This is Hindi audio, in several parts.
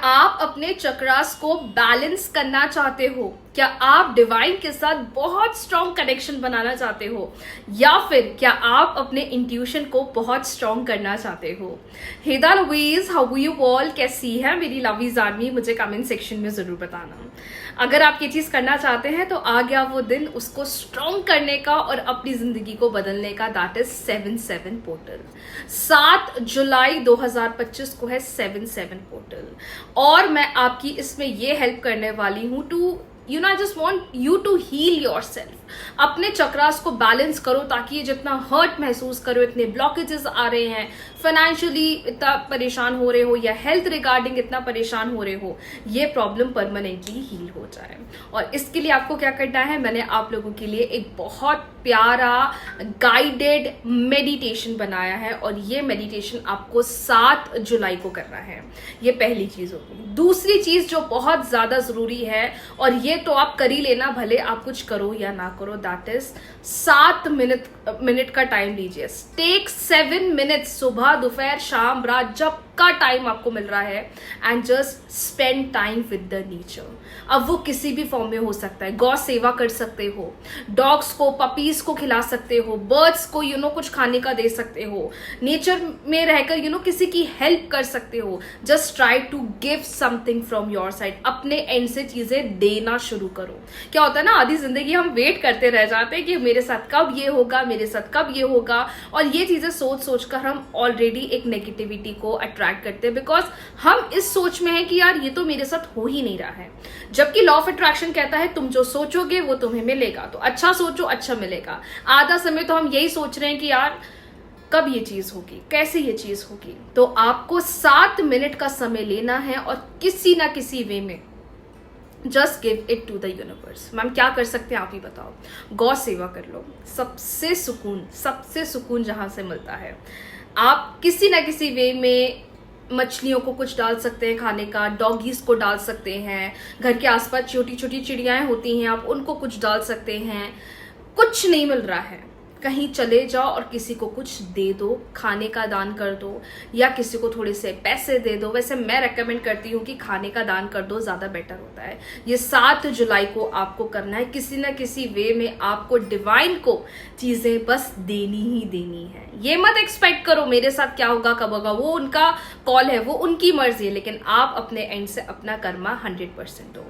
आप अपने चक्रास को बैलेंस करना चाहते हो? क्या आप डिवाइन के साथ बहुत स्ट्रॉन्ग कनेक्शन बनाना चाहते हो, या फिर क्या आप अपने इंट्यूशन को बहुत स्ट्रॉन्ग करना चाहते हो? हे the lovies, how you all? कैसी है मेरी लवीज आर्मी? मुझे कमेंट सेक्शन में जरूर बताना। अगर आप ये चीज करना चाहते हैं तो आ गया वो दिन उसको स्ट्रॉन्ग करने का और अपनी जिंदगी को बदलने का। That is 7-7 portal. 7 जुलाई 2025 को है 7-7 पोर्टल, और मैं आपकी इसमें ये हेल्प करने वाली हूं to I just want you to heal yourself. अपने चक्रास को बैलेंस करो, ताकि ये जितना हर्ट महसूस करो, इतने ब्लॉकेजेस आ रहे हैं, फाइनेंशियली इतना परेशान हो रहे हो, या हेल्थ रिगार्डिंग इतना परेशान हो रहे हो, ये प्रॉब्लम परमानेंटली हील हो जाए। और इसके लिए आपको क्या करना है, मैंने आप लोगों के लिए एक बहुत प्यारा गाइडेड मेडिटेशन बनाया है, और ये मेडिटेशन आपको 7 जुलाई को करना है। ये पहली चीज होगी। दूसरी चीज जो बहुत ज्यादा जरूरी है, और ये तो आप कर ही लेना भले आप कुछ करो या ना करो, दैट इज 7 मिनट का टाइम लीजिए। टेक 7 मिनट्स, सुबह दोपहर शाम रात, जब का टाइम आपको मिल रहा है, and just spend time with the nature. अब वो किसी भी फॉर्म में हो सकता है। गौ सेवा कर सकते हो, डॉग्स को, पपीज को खिला सकते हो, बर्ड्स को कुछ खाने का दे सकते हो, नेचर में रहकर किसी की हेल्प कर सकते हो। Just try to give something from your side. अपने एंड से चीजें देना शुरू करो। क्या होता है ना, आधी जिंदगी हम वेट करते रह जाते हैं कि मेरे साथ कब ये होगा, मेरे साथ कब ये होगा, और ये चीजें सोच सोच कर हम ऑलरेडी एक नेगेटिविटी को अट्रैक्ट करते हैं, बिकॉज हम इस सोच में है कि यार ये तो मेरे साथ हो ही नहीं रहा है। जबकि लॉ ऑफ अट्रैक्शन कहता है तुम जो सोचोगे वो तुम्हें मिलेगा। तो अच्छा सोचो, अच्छा मिलेगा। आधा समय तो हम यही सोच रहे हैं कि यार कब ये चीज होगी, कैसे ये चीज होगी। तो आपको 7 मिनट का समय लेना है, और किसी ना किसी वे में just give it to the universe. Ma'am क्या कर सकते हैं आप ही बताओ? गौ सेवा कर लो। सबसे सुकून जहां से मिलता है। आप किसी ना किसी वे में मछलियों को कुछ डाल सकते हैं खाने का, डॉगीज को डाल सकते हैं, घर के आसपास छोटी छोटी चिड़ियाएं होती हैं, आप उनको कुछ डाल सकते हैं। कुछ नहीं मिल रहा है, कहीं चले जाओ और किसी को कुछ दे दो, खाने का दान कर दो, या किसी को थोड़े से पैसे दे दो। वैसे मैं रेकमेंड करती हूँ कि खाने का दान कर दो, ज्यादा बेटर होता है। ये 7 जुलाई को आपको करना है। किसी ना किसी वे में आपको डिवाइन को चीजें बस देनी ही देनी है। ये मत एक्सपेक्ट करो मेरे साथ क्या होगा, कब होगा, वो उनका कॉल है, वो उनकी मर्जी है, लेकिन आप अपने एंड से अपना कर्मा 100% दो।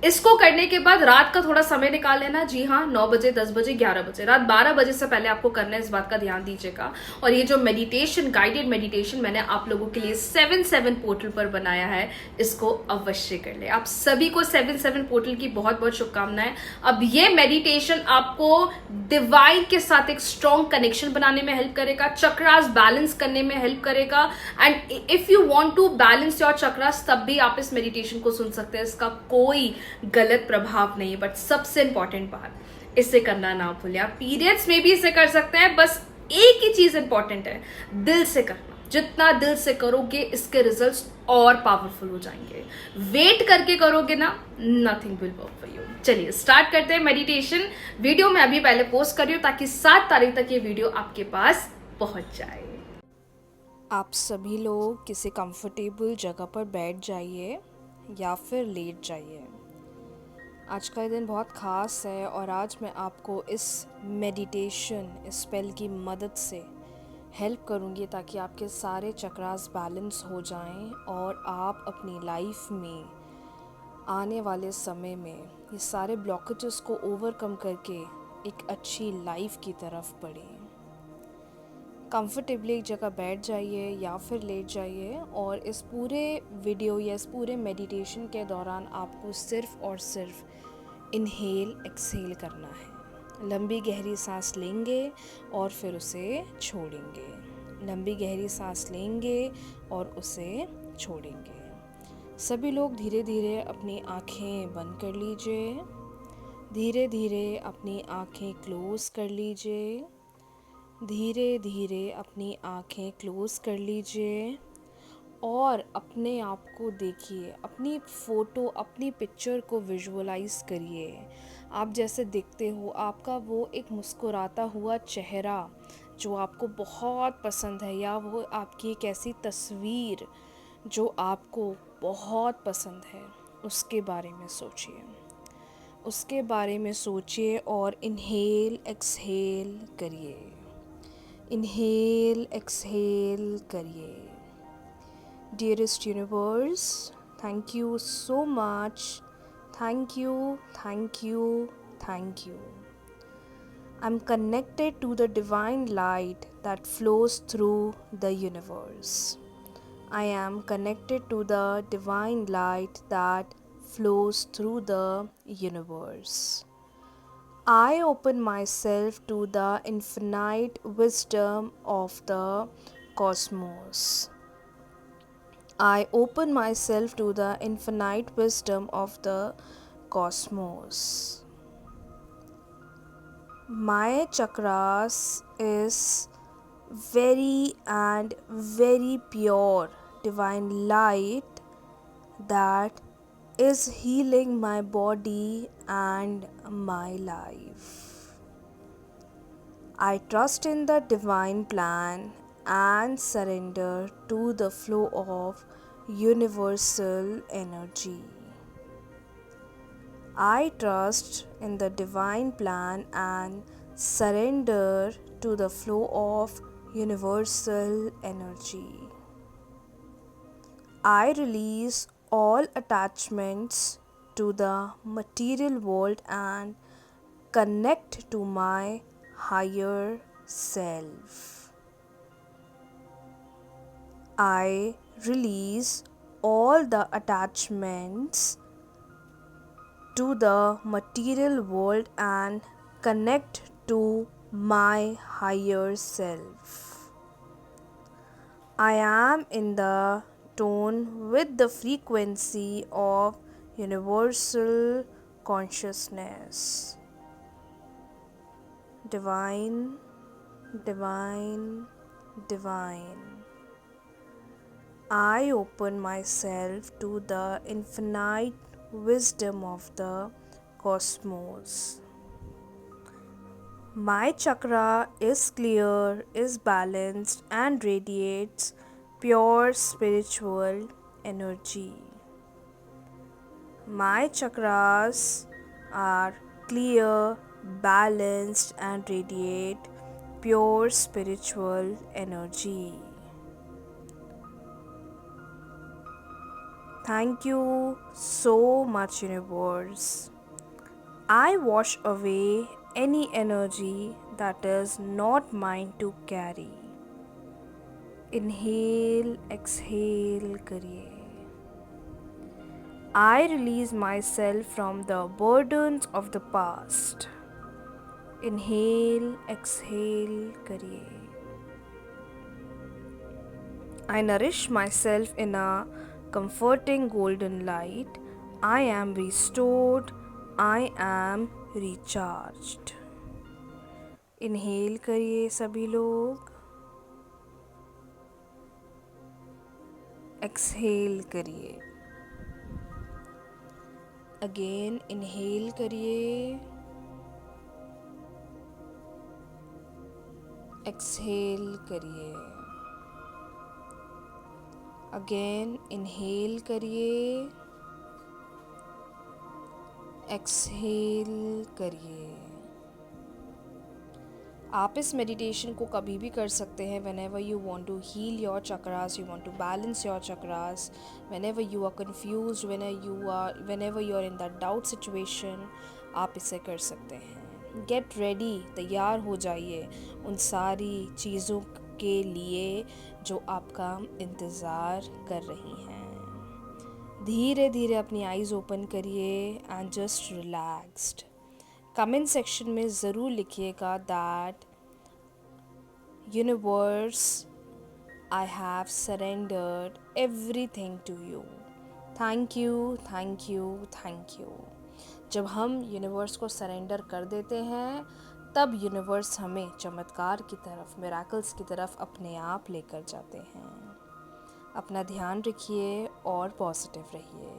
इसको करने के बाद रात का थोड़ा समय निकाल लेना। जी हाँ, 9 बजे, 10 बजे, 11 बजे, रात 12 बजे से पहले आपको करना है, इस बात का ध्यान दीजिएगा। और ये जो मेडिटेशन, गाइडेड मेडिटेशन मैंने आप लोगों के लिए 7-7 पोर्टल पर बनाया है, इसको अवश्य कर ले। आप सभी को 7-7 पोर्टल की बहुत बहुत शुभकामनाएं। अब ये मेडिटेशन आपको डिवाइन के साथ एक स्ट्रॉन्ग कनेक्शन बनाने में हेल्प करेगा, चक्रास बैलेंस करने में हेल्प करेगा। And if you want to balance your chakras, तब भी आप इस मेडिटेशन को सुन सकते हैं। इसका कोई गलत प्रभाव नहीं है। बट सबसे इंपॉर्टेंट बात, इसे करना ना भूलें। आप पीरियड्स में भी इसे कर सकते हैं। बस एक ही चीज इंपॉर्टेंट है, दिल से करना। जितना दिल से करोगे, इसके रिजल्ट्स और पावरफुल हो जाएंगे। वेट करके करोगे ना, nothing will work for you. चलिए स्टार्ट करते हैं मेडिटेशन। वीडियो मैं अभी पहले पोस्ट कर रही हूँ, ताकि 7 तारीख तक ये वीडियो आपके पास पहुंच जाए। आप सभी लोग किसी कंफर्टेबल जगह पर बैठ जाइए या फिर लेट जाइए। आज का दिन बहुत ख़ास है, और आज मैं आपको इस मेडिटेशन, इस स्पेल की मदद से हेल्प करूंगी, ताकि आपके सारे चक्रास बैलेंस हो जाएं, और आप अपनी लाइफ में आने वाले समय में ये सारे ब्लॉकेजेस को ओवरकम करके एक अच्छी लाइफ की तरफ बढ़ें। कंफर्टेबली एक जगह बैठ जाइए या फिर लेट जाइए, और इस पूरे वीडियो या इस पूरे मेडिटेशन के दौरान आपको सिर्फ़ और सिर्फ इनहेल एक्सहेल करना है। लंबी गहरी सांस लेंगे और फिर उसे छोड़ेंगे। लंबी गहरी सांस लेंगे और उसे छोड़ेंगे। सभी लोग धीरे धीरे अपनी आँखें बंद कर लीजिए। धीरे धीरे अपनी आँखें क्लोज़ कर लीजिए। धीरे धीरे अपनी आँखें क्लोज़ कर लीजिए, और अपने आप को देखिए, अपनी फ़ोटो, अपनी पिक्चर को विजुअलाइज़ करिए। आप जैसे दिखते हो, आपका वो एक मुस्कुराता हुआ चेहरा जो आपको बहुत पसंद है, या वो आपकी एक ऐसी तस्वीर जो आपको बहुत पसंद है उसके बारे में सोचिए, उसके बारे में सोचिए और इनहेल एक्सहेल करिए, इनहेल एक्सहेल करिए। Dearest universe, thank you so much, thank you, thank you, thank you. I'm connected to the divine light that flows through the universe. I am connected to the divine light that flows through the universe. I open myself to the infinite wisdom of the cosmos. I open myself to the infinite wisdom of the cosmos. My chakras is very and very pure divine light that is healing my body and my life. I trust in the divine plan and surrender to the flow of universal energy. I trust in the divine plan and surrender to the flow of universal energy. I release all attachments to the material world and connect to my higher self. I release all the attachments to the material world and connect to my higher self. I am in the tone with the frequency of universal consciousness. Divine, divine, divine. I open myself to the infinite wisdom of the cosmos. My chakra is clear, is balanced, and radiates pure spiritual energy. My chakras are clear, balanced, and radiate pure spiritual energy. Thank you so much, universe. I wash away any energy that is not mine to carry. Inhale, exhale करिए. I release myself from the burdens of the past. Inhale, exhale करिए. I nourish myself in a comforting golden light. I am restored. I am recharged. Inhale करिए सभी लोग. Exhale करिए. Again inhale करिए. Exhale करिए. Again inhale करिए. Exhale करिए. आप इस मेडिटेशन को कभी भी कर सकते हैं whenever you want to heal your chakras, you want to balance your chakras, whenever you are confused, whenever you are in that doubt situation, आप इसे कर सकते हैं. Get ready, तैयार हो जाइए उन सारी चीज़ों के लिए जो आपका इंतज़ार कर रही हैं. धीरे धीरे अपनी आइज़ ओपन करिए and just relaxed. Comment section में ज़रूर लिखिएगा that universe, I have surrendered everything to you. Thank you, thank you, thank you. जब हम यूनिवर्स को सरेंडर कर देते हैं तब यूनिवर्स हमें चमत्कार की तरफ, मिरेकल्स की तरफ अपने आप लेकर जाते हैं. अपना ध्यान रखिए और पॉजिटिव रहिए.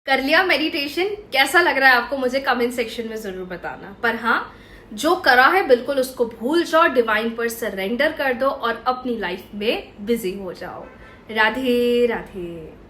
कर लिया मेडिटेशन? कैसा लग रहा है आपको मुझे कमेंट सेक्शन में ज़रूर बताना. पर हाँ, जो करा है बिल्कुल उसको भूल जाओ, डिवाइन पर सरेंडर कर दो और अपनी लाइफ में बिजी हो जाओ. राधे राधे।